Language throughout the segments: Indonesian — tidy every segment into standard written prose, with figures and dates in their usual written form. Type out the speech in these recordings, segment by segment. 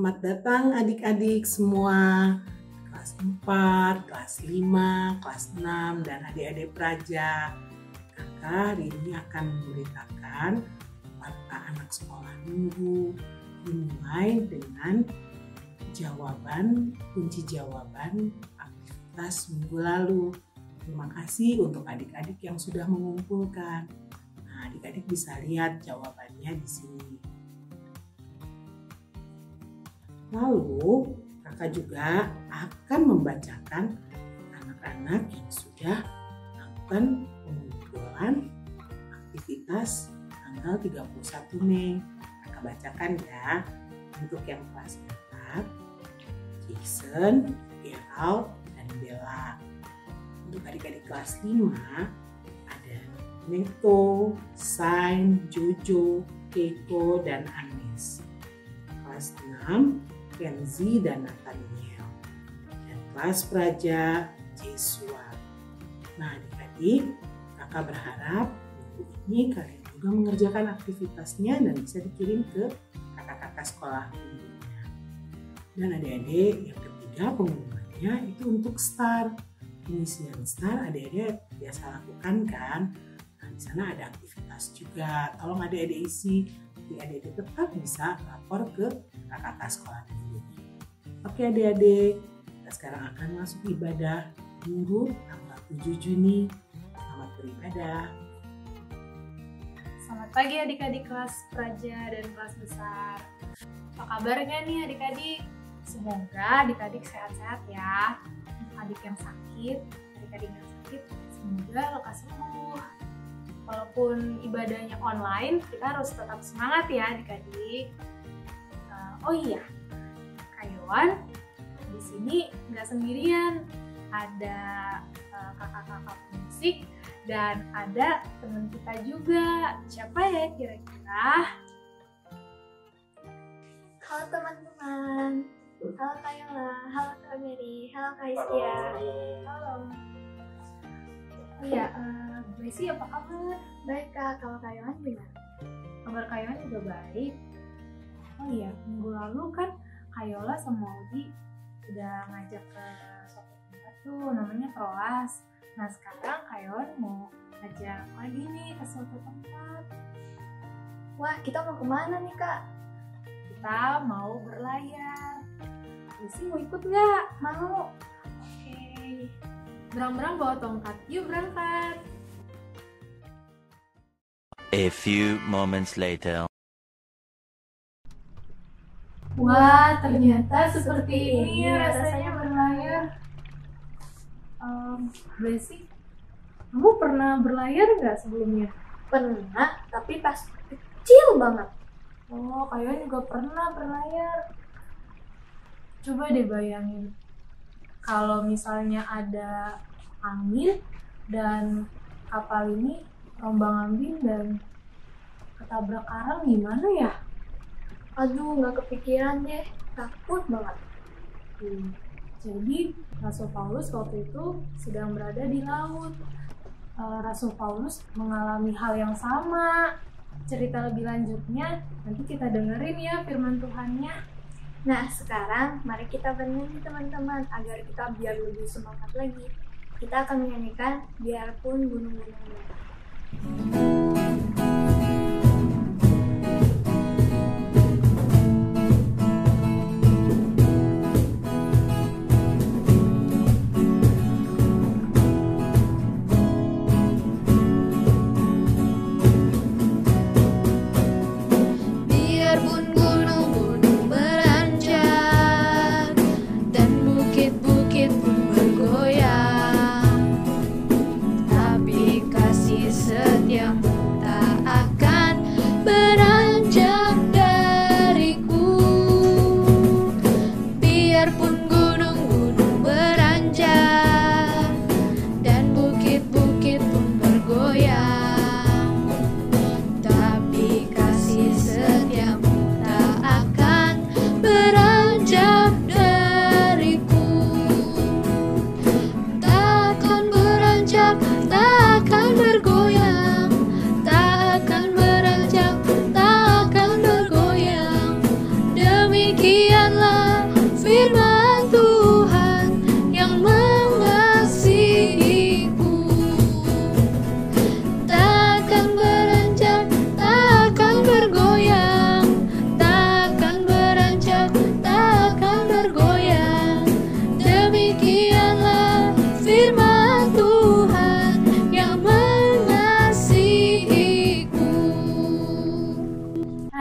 Selamat datang adik-adik semua, kelas 4, kelas 5, kelas 6, dan adik-adik praja. Kakak hari ini akan memberitakan mata anak sekolah minggu dimulai dengan kunci jawaban aktivitas minggu lalu. Terima kasih untuk adik-adik yang sudah mengumpulkan. Nah, adik-adik bisa lihat jawabannya di sini. Lalu, kakak juga akan membacakan anak-anak yang sudah melakukan pengumpulan aktivitas tanggal 31 Mei. Kakak bacakan ya. Untuk yang kelas 4, Jason, Gerald, dan Bella. Untuk adik-adik kelas 5, ada Neto, Sain, Jojo, Keiko, dan Anis. Kelas 6, Kenzi dan Nathaniel, dan kelas praja Jesua. Nah adik-adik, kakak berharap minggu ini kalian juga mengerjakan aktivitasnya dan bisa dikirim ke kakak-kakak sekolah minggunya. Dan adik-adik, yang ketiga pengumumannya itu untuk STAR. Pengisian STAR adik-adik biasa lakukan kan? Nah di sana ada aktivitas juga. Tolong adik-adik isi. Adik-adik tetap bisa lapor ke kakak-kakak sekolah minggunya. Oke adik-adik, kita sekarang akan masuk ibadah minggu tanggal 7 Juni. Selamat beribadah. Selamat pagi adik-adik kelas praja dan kelas besar. Apa kabarnya nih adik-adik? Semoga adik-adik sehat-sehat ya. Adik yang sakit, semoga lekas sembuh. Walaupun ibadahnya online, kita harus tetap semangat ya adik-adik. Oh iya, Kayoan di sini nggak sendirian. Ada kakak-kakak musik dan ada teman kita juga. Siapa ya kira-kira? Halo teman-teman. Halo Kayola, halo Kak Mary, halo Kak Istia. Halo. Oh iya, Gracie apa kabar? Baik Kak, kalau Kayola gimana? Kabar Kayola juga baik. Oh iya, minggu lalu kan Kayola sama Odi udah ngajak ke suatu tempat tuh namanya Troas. Nah sekarang Kayola mau ngajak lagi nih ke suatu tempat. Wah, kita mau kemana nih Kak? Kita mau berlayar. Gracie mau ikut nggak? Mau. Oke. Berang-berang bawa tongkat, yuk berangkat. A few moments later. Wah, ternyata seperti ini rasanya berlayar. Gracie, kamu pernah berlayar nggak sebelumnya? Pernah, tapi pas kecil banget. Oh, kayaknya juga pernah berlayar. Coba deh bayangin, kalau misalnya ada angin dan kapal ini rombang-ambing dan ketabrak karang gimana ya? Aduh, nggak kepikiran deh. Takut banget. Jadi Rasul Paulus waktu itu sedang berada di laut. Rasul Paulus mengalami hal yang sama. Cerita lebih lanjutnya nanti kita dengerin ya firman Tuhannya. Nah, sekarang mari kita bernyanyi teman-teman agar kita biar lebih semangat lagi. Kita akan menyanyikan Biarpun Gunung-Gunung Merah.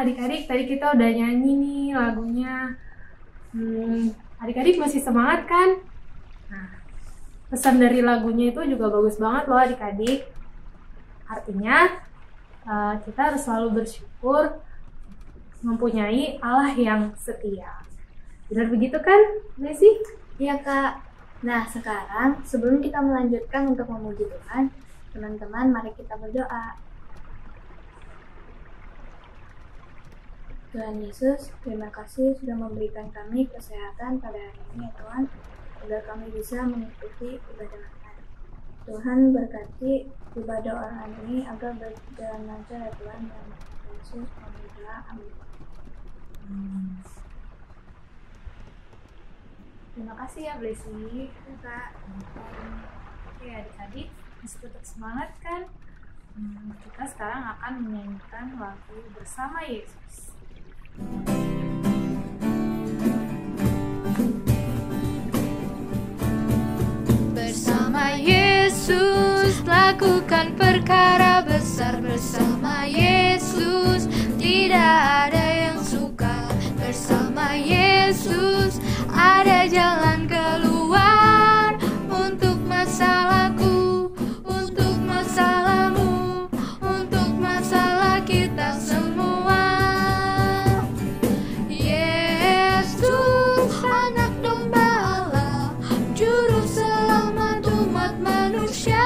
adik-adik, tadi kita udah nyanyi nih lagunya. Adik-adik masih semangat kan? Nah, pesan dari lagunya itu juga bagus banget loh adik-adik. Artinya kita harus selalu bersyukur mempunyai Allah yang setia. Benar begitu kan, Messi? Iya Kak. Nah sekarang sebelum kita melanjutkan untuk memuji Tuhan, teman-teman mari kita berdoa. Tuhan Yesus, terima kasih sudah memberikan kami kesehatan pada hari ini ya Tuhan, agar kami bisa mengikuti ibadah online. Tuhan berkati ibadah online ini agar berjalan lancar ya Tuhan, dan Yesus kami berdoa, amin. Terima kasih ya Blessy. Kak, Oke adik-adik, masih tetap semangat kan? Kita sekarang akan menyanyikan lagu Bersama Yesus. Bersama Yesus lakukan perkara besar, bersama Yesus tidak ada yang suka, bersama Yesus ada jalan keluar untuk masalahku, untuk masalahmu, untuk masalah kita semua. Yesus anak domba Allah, juru selamat umat manusia.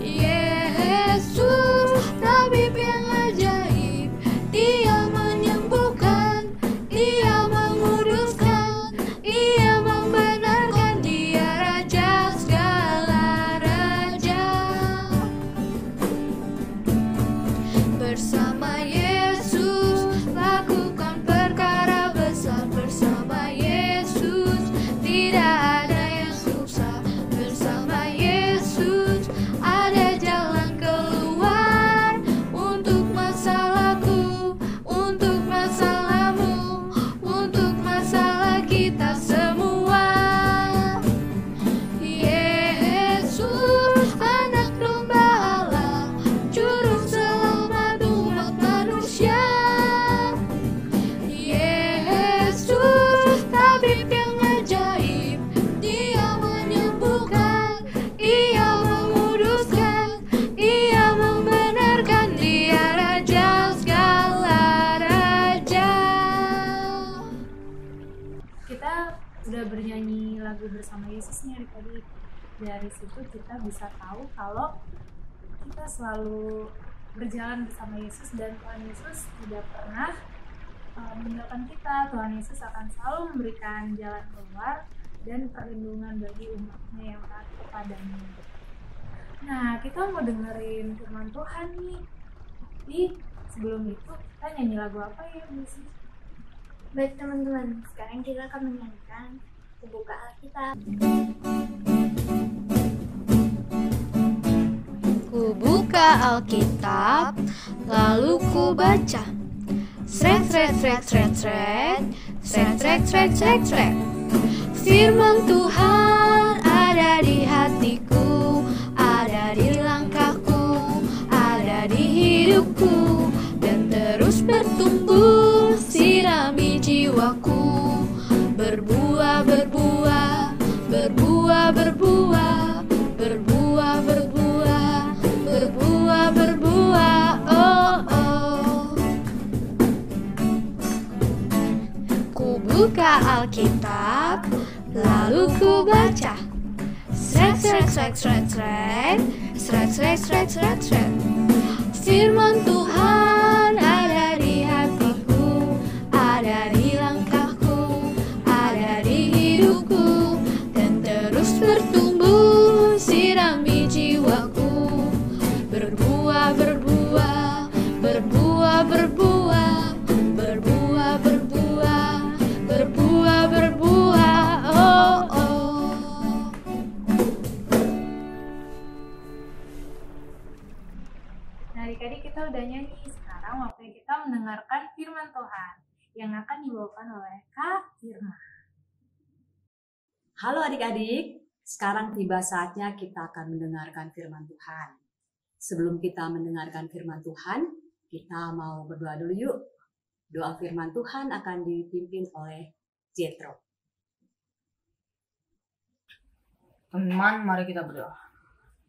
Yesus tabib yang ajaib, Dia menyembuhkan, Dia menguduskan, Ia membenarkan, Dia raja segala raja. Bersama Yesus lakukan perkara besar, bersama Yesus tidak ada yang susah, bersama Yesus ada jalan keluar untuk masalahku, untuk masalahmu, untuk masalah kita semua. Yesus anak domba Allah, juru selamat umat manusia. Yesus tabib yang ajaib, Dia menyembuhkan, Ia menguduskan, Ia membenarkan, Dia raja segala raja. Kita udah bernyanyi lagu Bersama Yesus nih adik-adik. Dari situ kita bisa tahu kalau kita selalu berjalan bersama Yesus dan Tuhan Yesus tidak pernah meninggalkan kita. Tuhan Yesus akan selalu memberikan jalan keluar dan perlindungan bagi umatnya yang taat kepadanya. Nah, kita mau dengerin firman Tuhan nih. Tapi sebelum itu kita nyanyi lagu apa ya, Messi? baik teman-teman, sekarang kita akan menyanyikan Kubuka Alkitab. Ku buka Alkitab, lalu ku baca. Sret, sret, sret, sret, sret, sret, sret, sret, sret, sret. Firman Tuhan ada di hatiku, ada di langkahku, ada di hidupku, dan terus bertumbuh, sirami jiwaku. Berbuah, berbuah, berbuah, berbuah, berbuah, berbuah, berbuah, berbuah, oh, oh. Ku buka Alkitab, lalu ku baca. Sret, sret, sret, sret, sret, sret, sret, sret, sret, sret. Firman Tuhan ada di hatiku, ada di langkahku, ada di hidupku, dan terus bertumbuh, sirami jiwaku. Berbuah, berbuah, berbuah, berbuah, berbuah, berbuah, berbuah, berbuah, oh, oh. Nah, adik-adik kita udah nyanyi. Sekarang waktunya kita mendengarkan firman Tuhan yang akan dibawakan oleh Kak Irma. Halo adik-adik, sekarang tiba saatnya kita akan mendengarkan firman Tuhan. Sebelum kita mendengarkan firman Tuhan, kita mau berdoa dulu yuk. Doa firman Tuhan akan dipimpin oleh Jethro. Teman, mari kita berdoa.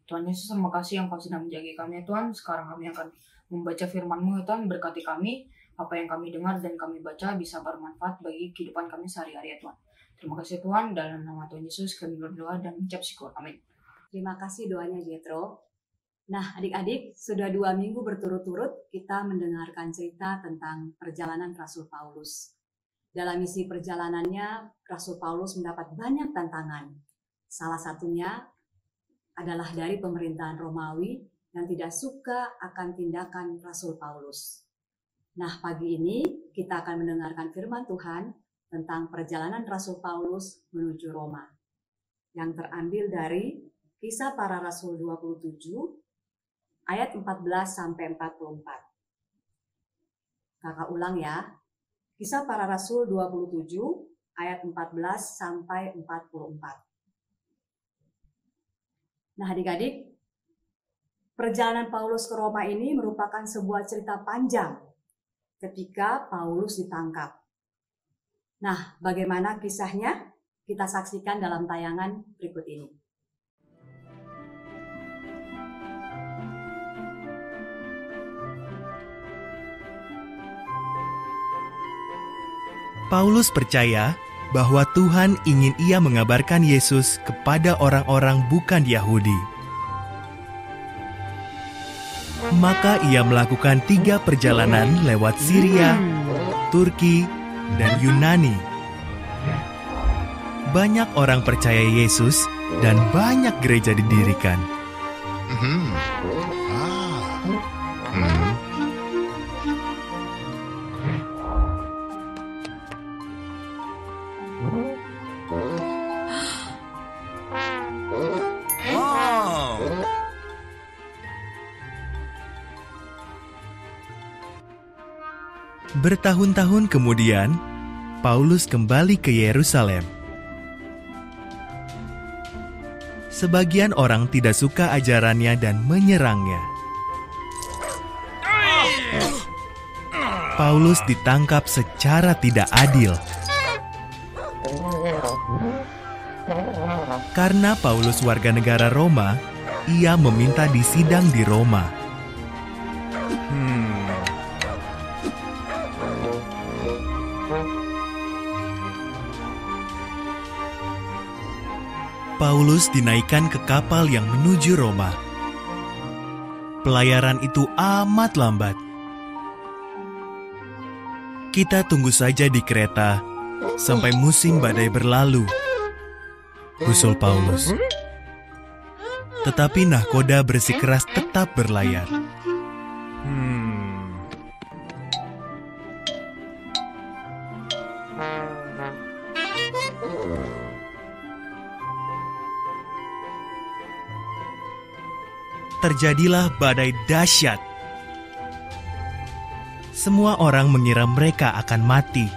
Tuhan Yesus, terima kasih yang Kau sudah menjaga kami, Tuhan. Sekarang kami akan membaca firman-Mu, Tuhan. Berkati kami, apa yang kami dengar dan kami baca bisa bermanfaat bagi kehidupan kami sehari-hari, Tuhan. Terima kasih, Tuhan. Dalam nama Tuhan Yesus, kami berdoa dan mengucap syukur. Amin. Terima kasih doanya Jethro. Nah, adik-adik, sudah 2 minggu berturut-turut kita mendengarkan cerita tentang perjalanan Rasul Paulus. Dalam misi perjalanannya, Rasul Paulus mendapat banyak tantangan. Salah satunya adalah dari pemerintahan Romawi yang tidak suka akan tindakan Rasul Paulus. Nah, pagi ini kita akan mendengarkan firman Tuhan tentang perjalanan Rasul Paulus menuju Roma, yang terambil dari Kisah Para Rasul 27 ayat 14 sampai 44. Kakak ulang ya. Kisah Para Rasul 27 ayat 14 sampai 44. Nah, adik-adik, perjalanan Paulus ke Roma ini merupakan sebuah cerita panjang ketika Paulus ditangkap. Nah, bagaimana kisahnya? Kita saksikan dalam tayangan berikut ini. Paulus percaya bahwa Tuhan ingin ia mengabarkan Yesus kepada orang-orang bukan Yahudi. Maka ia melakukan 3 perjalanan lewat Syria, Turki, dan Yunani. Banyak orang percaya Yesus dan banyak gereja didirikan. Bertahun-tahun kemudian, Paulus kembali ke Yerusalem. Sebagian orang tidak suka ajarannya dan menyerangnya. Paulus ditangkap secara tidak adil. Karena Paulus warga negara Roma, ia meminta disidang di Roma. Paulus dinaikkan ke kapal yang menuju Roma. Pelayaran itu amat lambat. Kita tunggu saja di kereta sampai musim badai berlalu, usul Paulus. Tetapi nahkoda bersikeras tetap berlayar. Terjadilah badai dahsyat. Semua orang mengira mereka akan mati.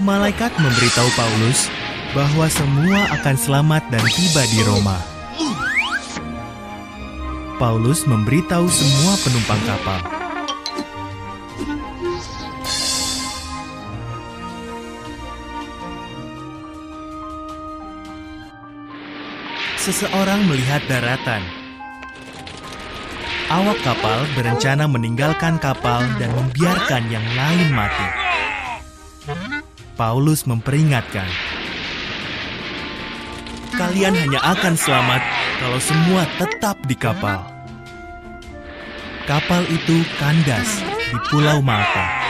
Malaikat memberitahu Paulus bahwa semua akan selamat dan tiba di Roma. Paulus memberitahu semua penumpang kapal. Seseorang melihat daratan. Awak kapal berencana meninggalkan kapal dan membiarkan yang lain mati. Paulus memperingatkan, "Kalian hanya akan selamat kalau semua tetap di kapal." Kapal itu kandas di Pulau Malta.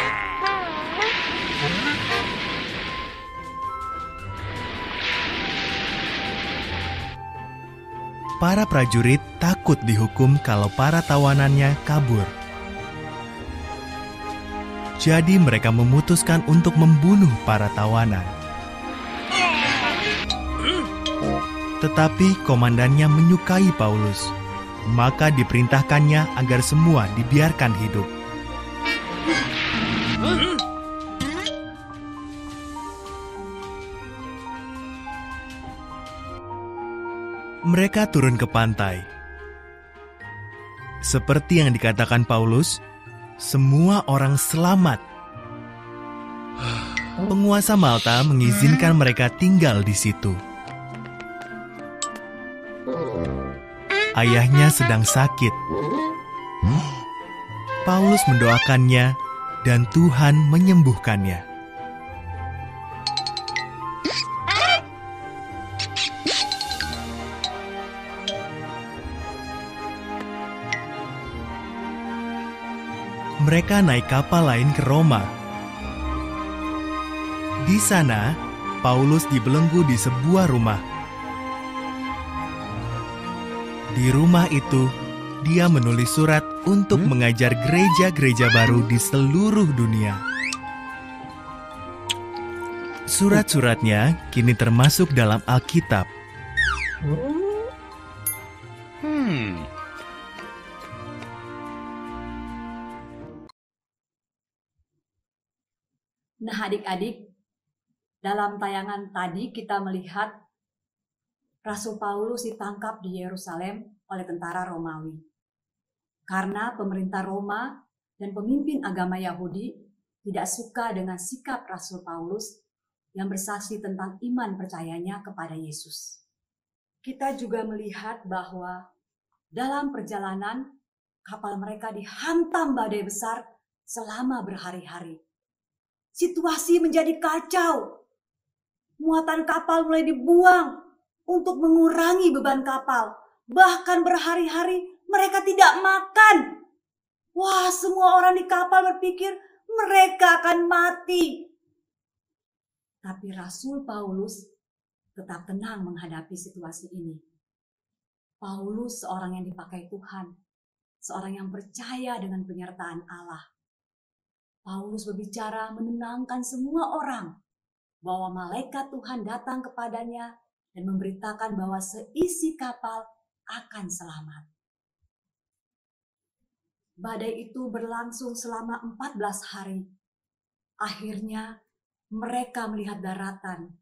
Para prajurit takut dihukum kalau para tawanannya kabur. Jadi mereka memutuskan untuk membunuh para tawanan. Tetapi komandannya menyukai Paulus, maka diperintahkannya agar semua dibiarkan hidup. Mereka turun ke pantai. Seperti yang dikatakan Paulus, semua orang selamat. Penguasa Malta mengizinkan mereka tinggal di situ. Ayahnya sedang sakit. Paulus mendoakannya dan Tuhan menyembuhkannya. Mereka naik kapal lain ke Roma. Di sana, Paulus dibelenggu di sebuah rumah. Di rumah itu, dia menulis surat untuk mengajar gereja-gereja baru di seluruh dunia. Surat-suratnya kini termasuk dalam Alkitab. Nah adik-adik, dalam tayangan tadi kita melihat Rasul Paulus ditangkap di Yerusalem oleh tentara Romawi. Karena pemerintah Roma dan pemimpin agama Yahudi tidak suka dengan sikap Rasul Paulus yang bersaksi tentang iman percayanya kepada Yesus. Kita juga melihat bahwa dalam perjalanan kapal mereka dihantam badai besar selama berhari-hari. Situasi menjadi kacau. Muatan kapal mulai dibuang untuk mengurangi beban kapal. Bahkan berhari-hari mereka tidak makan. Wah, semua orang di kapal berpikir mereka akan mati. Tapi Rasul Paulus tetap tenang menghadapi situasi ini. Paulus seorang yang dipakai Tuhan, seorang yang percaya dengan penyertaan Allah. Paulus berbicara menenangkan semua orang bahwa malaikat Tuhan datang kepadanya dan memberitakan bahwa seisi kapal akan selamat. Badai itu berlangsung selama 14 hari. Akhirnya mereka melihat daratan.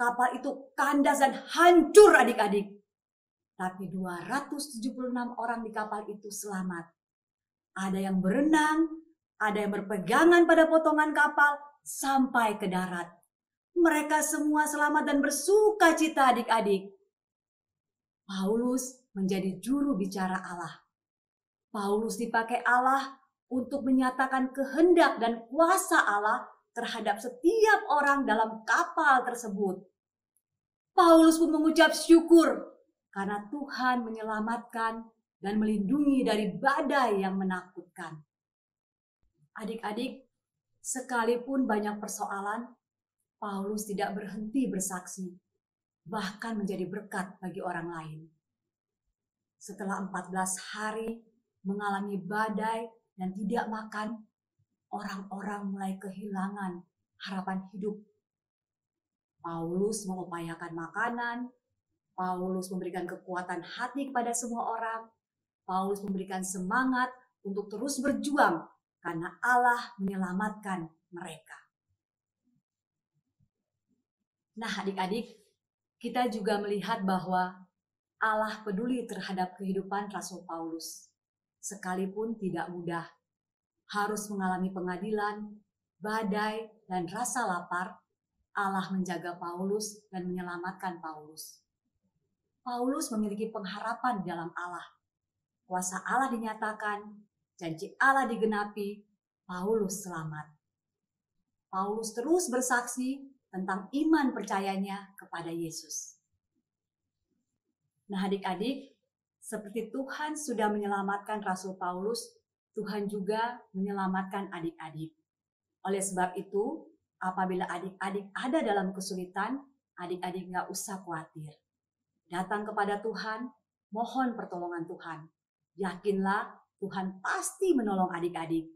Kapal itu kandas dan hancur adik-adik. Tapi 276 orang di kapal itu selamat. Ada yang berenang, ada yang berpegangan pada potongan kapal sampai ke darat. Mereka semua selamat dan bersuka cita adik-adik. Paulus menjadi juru bicara Allah. Paulus dipakai Allah untuk menyatakan kehendak dan kuasa Allah terhadap setiap orang dalam kapal tersebut. Paulus pun mengucap syukur karena Tuhan menyelamatkan dan melindungi dari badai yang menakutkan. Adik-adik, sekalipun banyak persoalan, Paulus tidak berhenti bersaksi, bahkan menjadi berkat bagi orang lain. Setelah 14 hari mengalami badai dan tidak makan, orang-orang mulai kehilangan harapan hidup. Paulus mengupayakan makanan, Paulus memberikan kekuatan hati kepada semua orang, Paulus memberikan semangat untuk terus berjuang karena Allah menyelamatkan mereka. Nah adik-adik, kita juga melihat bahwa Allah peduli terhadap kehidupan Rasul Paulus. Sekalipun tidak mudah, harus mengalami pengadilan, badai, dan rasa lapar, Allah menjaga Paulus dan menyelamatkan Paulus. Paulus memiliki pengharapan di dalam Allah. Kuasa Allah dinyatakan, janji Allah digenapi, Paulus selamat. Paulus terus bersaksi tentang iman percayanya kepada Yesus. Nah adik-adik, seperti Tuhan sudah menyelamatkan Rasul Paulus, Tuhan juga menyelamatkan adik-adik. Oleh sebab itu, apabila adik-adik ada dalam kesulitan, adik-adik nggak usah khawatir. Datang kepada Tuhan, mohon pertolongan Tuhan. Yakinlah Tuhan pasti menolong adik-adik.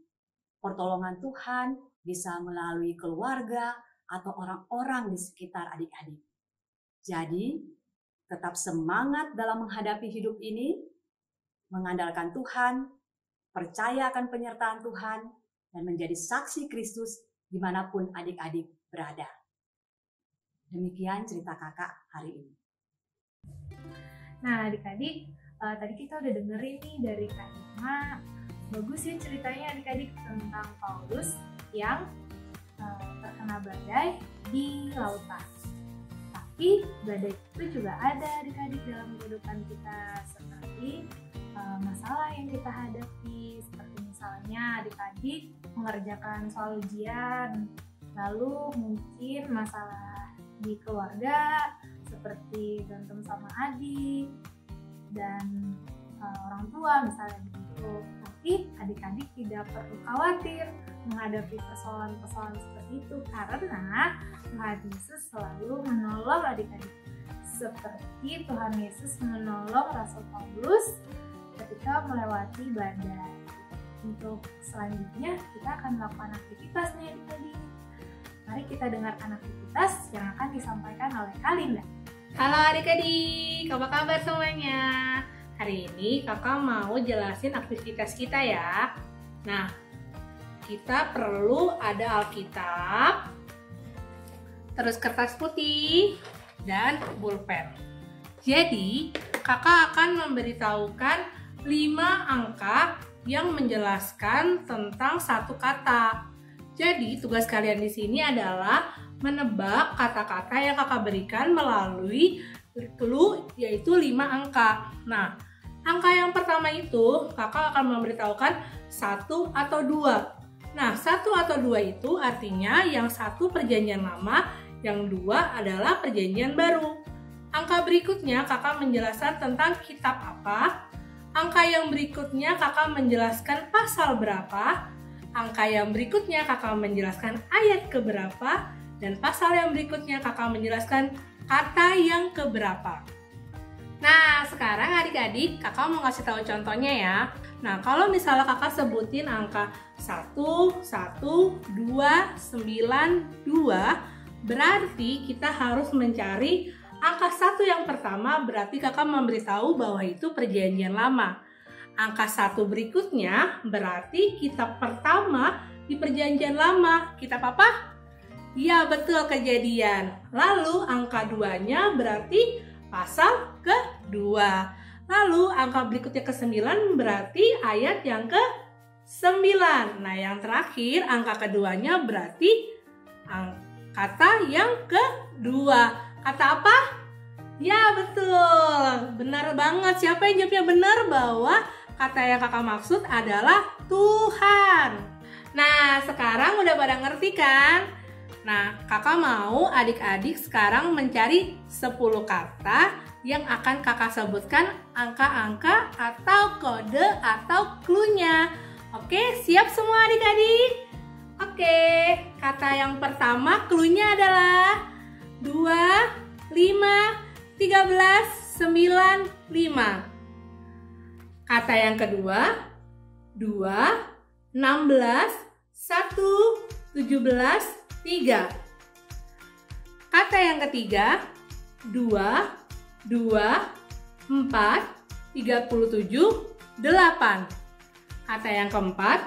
Pertolongan Tuhan bisa melalui keluarga atau orang-orang di sekitar adik-adik. Jadi, tetap semangat dalam menghadapi hidup ini, mengandalkan Tuhan, percaya akan penyertaan Tuhan, dan menjadi saksi Kristus dimanapun adik-adik berada. Demikian cerita kakak hari ini. Nah adik-adik, tadi kita udah dengerin nih dari Kak Irma, bagus ya ceritanya adik-adik tentang Paulus yang terkena badai di lautan. Tapi badai itu juga ada adik-adik dalam kehidupan kita, seperti masalah yang kita hadapi, seperti misalnya adik-adik mengerjakan soal ujian, lalu mungkin masalah di keluarga seperti berantem sama adik dan orang tua misalnya begitu. Tapi adik-adik tidak perlu khawatir menghadapi persoalan-persoalan seperti itu, karena Tuhan Yesus selalu menolong adik-adik, seperti Tuhan Yesus menolong Rasul Paulus ketika melewati badai. Untuk selanjutnya kita akan melakukan aktivitas nih adik-adik. Mari kita dengarkan aktivitas yang akan disampaikan oleh Kak Linda. Halo adik-adik, apa kabar semuanya? Hari ini kakak mau jelasin aktivitas kita ya. Nah, kita perlu ada Alkitab, terus kertas putih, dan pulpen. Jadi, kakak akan memberitahukan 5 angka yang menjelaskan tentang satu kata. Jadi, tugas kalian di sini adalah menebak kata-kata yang kakak berikan melalui clue, yaitu 5 angka. Nah, angka yang pertama itu kakak akan memberitahukan 1 atau 2. Nah, 1 atau 2 itu artinya yang satu perjanjian lama, yang 2 adalah perjanjian baru. Angka berikutnya kakak menjelaskan tentang kitab apa. Angka yang berikutnya kakak menjelaskan pasal berapa. Angka yang berikutnya kakak menjelaskan ayat keberapa. Dan pasal yang berikutnya kakak menjelaskan kata yang keberapa. Nah, sekarang adik-adik kakak mau ngasih tahu contohnya ya. Nah, kalau misalnya kakak sebutin angka 1, 1, 2, 9, 2, berarti kita harus mencari angka 1 yang pertama, berarti kakak memberitahu bahwa itu perjanjian lama. Angka 1 berikutnya berarti kitab pertama di perjanjian lama. Kitab apa? Ya, betul, Kejadian. Lalu angka 2-nya berarti pasal kedua. Lalu angka berikutnya ke-9 berarti ayat yang ke-9. Nah, yang terakhir angka keduanya berarti kata yang kedua. Kata apa? Ya, betul. Benar banget. Siapa yang jawabnya benar bahwa kata yang kakak maksud adalah Tuhan. Nah, sekarang udah pada ngerti kan? Nah, kakak mau adik-adik sekarang mencari 10 kata yang akan kakak sebutkan angka-angka atau kode atau clue-nya. Oke, siap semua adik-adik? Oke, kata yang pertama clue-nya adalah 2, 5, 13, 9, 5. Kata yang kedua 2, 16, 1, 17, 3. Kata yang ketiga 2, 4, 37, 8. Kata yang keempat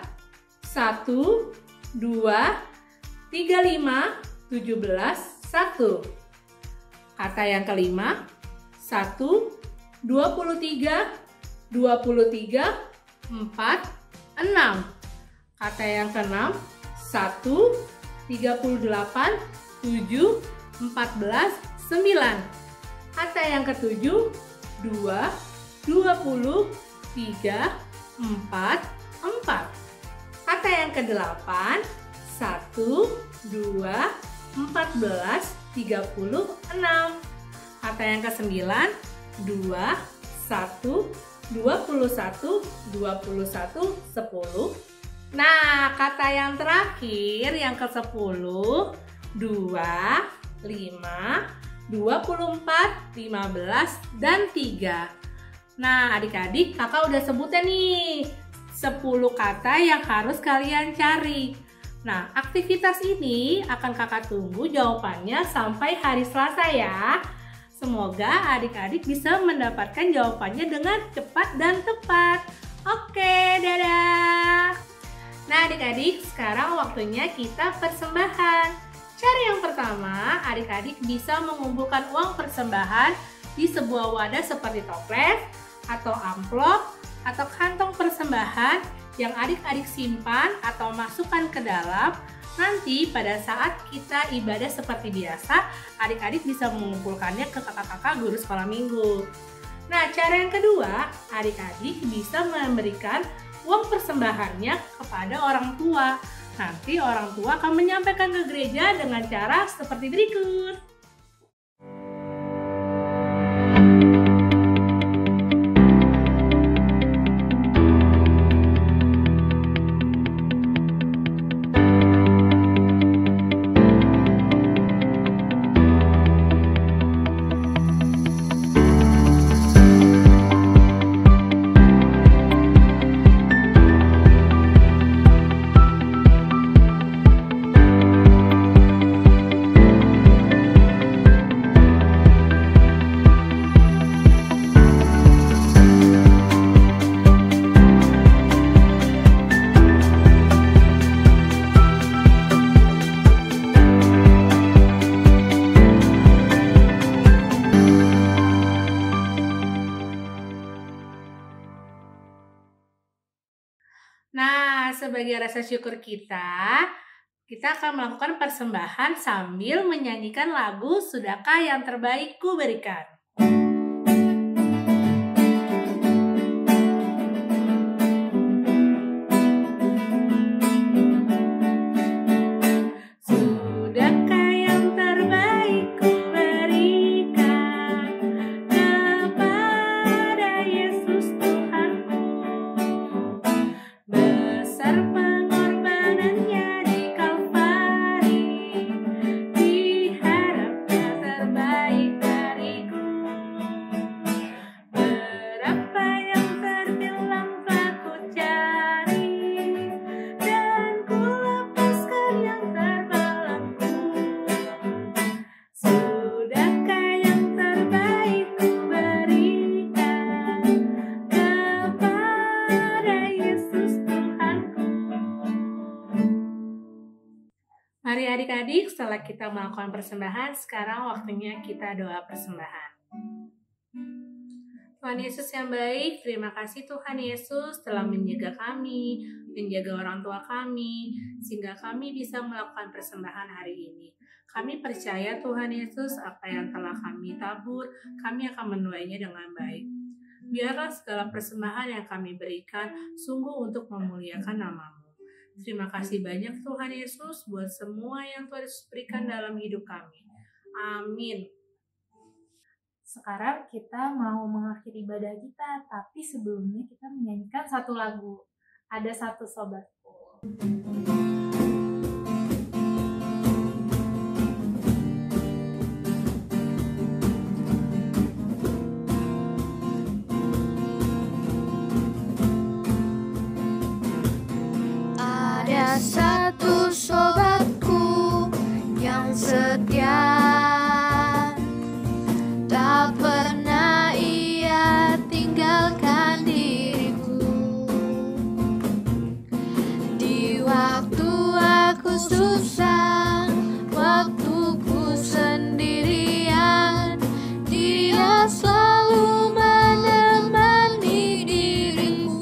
1, 2, 35, 17, 1. Kata yang kelima 1, 23, 23, 4, 6. Kata yang keenam 1, 38, 7, 14, 9. Kata yang ketujuh 2, 20, 3, 4, 4. Kata yang kedelapan 1, 2, 14, 36. Kata yang ke-9 2, 1, 21, 21, 10. Nah, kata yang terakhir yang ke-10 2, 5, 24, 15, dan 3. Nah, adik-adik, kakak udah sebutin nih 10 kata yang harus kalian cari. Nah, aktivitas ini akan kakak tunggu jawabannya sampai hari Selasa ya. Semoga adik-adik bisa mendapatkan jawabannya dengan cepat dan tepat. Oke, dadah! Nah, adik-adik, sekarang waktunya kita persembahan. Cara yang pertama, adik-adik bisa mengumpulkan uang persembahan di sebuah wadah seperti toples atau amplop atau kantong persembahan yang adik-adik simpan atau masukkan ke dalam. Nanti pada saat kita ibadah seperti biasa, adik-adik bisa mengumpulkannya ke kakak-kakak guru sekolah minggu. Nah, cara yang kedua, adik-adik bisa memberikan uang persembahannya kepada orang tua. Nanti orang tua akan menyampaikan ke gereja dengan cara seperti berikut. Nah, sebagai rasa syukur kita akan melakukan persembahan sambil menyanyikan lagu Sudahkah yang terbaik ku berikan. Mari adik-adik, setelah kita melakukan persembahan, sekarang waktunya kita doa persembahan. Tuhan Yesus yang baik, terima kasih Tuhan Yesus telah menjaga kami, menjaga orang tua kami, sehingga kami bisa melakukan persembahan hari ini. Kami percaya Tuhan Yesus, apa yang telah kami tabur, kami akan menuainya dengan baik. Biarlah segala persembahan yang kami berikan sungguh untuk memuliakan nama-Mu. Terima kasih banyak Tuhan Yesus buat semua yang Tuhan Yesus berikan dalam hidup kami. Amin. Sekarang kita mau mengakhiri ibadah kita, tapi sebelumnya kita menyanyikan satu lagu. Ada satu sobatku. Ada satu sobatku yang setia, tak pernah ia tinggalkan diriku. Di waktu aku susah, waktuku sendirian, dia selalu menemani diriku.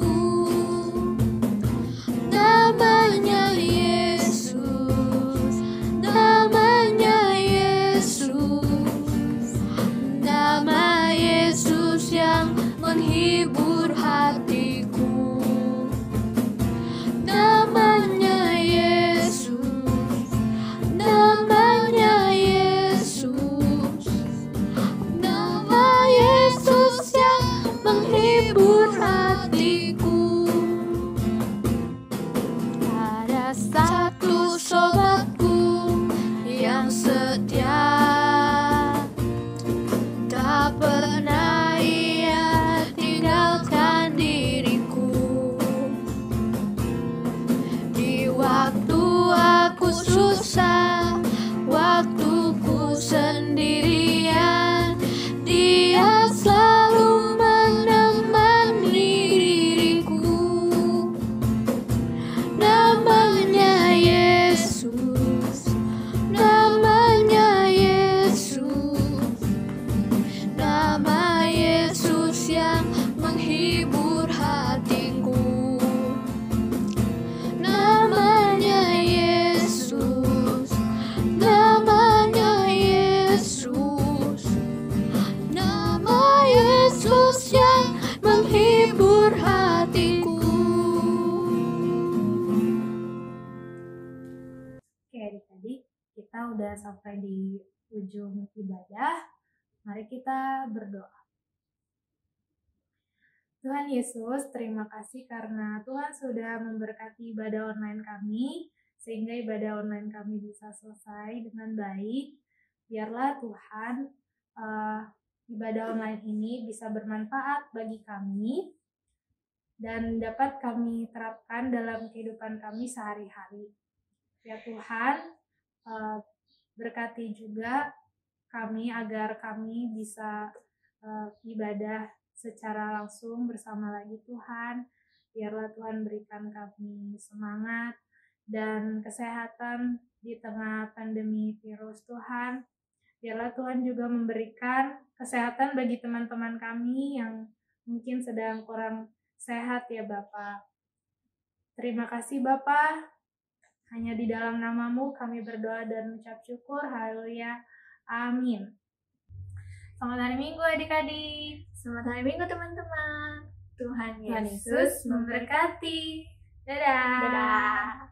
Namanya Yesus, namanya Yesus, nama Yesus yang menghibur hatiku. Namanya Yesus, namanya Yesus, nama Yesus yang menghibur hatiku. Ada satu sobatku yang setia, tak pernah ia tinggalkan diriku. Di waktu aku susah, waktuku sendirian, dia selalu menemani menghibur hatiku. Namanya Yesus, namanya Yesus, nama Yesus yang menghibur hatiku. Oke adik-adik, kita udah sampai di ujung ibadah. Mari kita berdoa. Tuhan Yesus, terima kasih karena Tuhan sudah memberkati ibadah online kami, sehingga ibadah online kami bisa selesai dengan baik. Biarlah Tuhan, ibadah online ini bisa bermanfaat bagi kami dan dapat kami terapkan dalam kehidupan kami sehari-hari. Ya Tuhan, berkati juga kami agar kami bisa ibadah secara langsung bersama lagi Tuhan. Biarlah Tuhan berikan kami semangat dan kesehatan di tengah pandemi virus Tuhan. Biarlah Tuhan juga memberikan kesehatan bagi teman-teman kami yang mungkin sedang kurang sehat ya Bapak. Terima kasih Bapak. Hanya di dalam nama-Mu kami berdoa dan mengucap syukur. Haleluya. Amin. Selamat hari Minggu adik-adik. Selamat hari Minggu teman-teman. Tuhan Tuhan Yesus Yesus memberkati. Dadah. Dadah.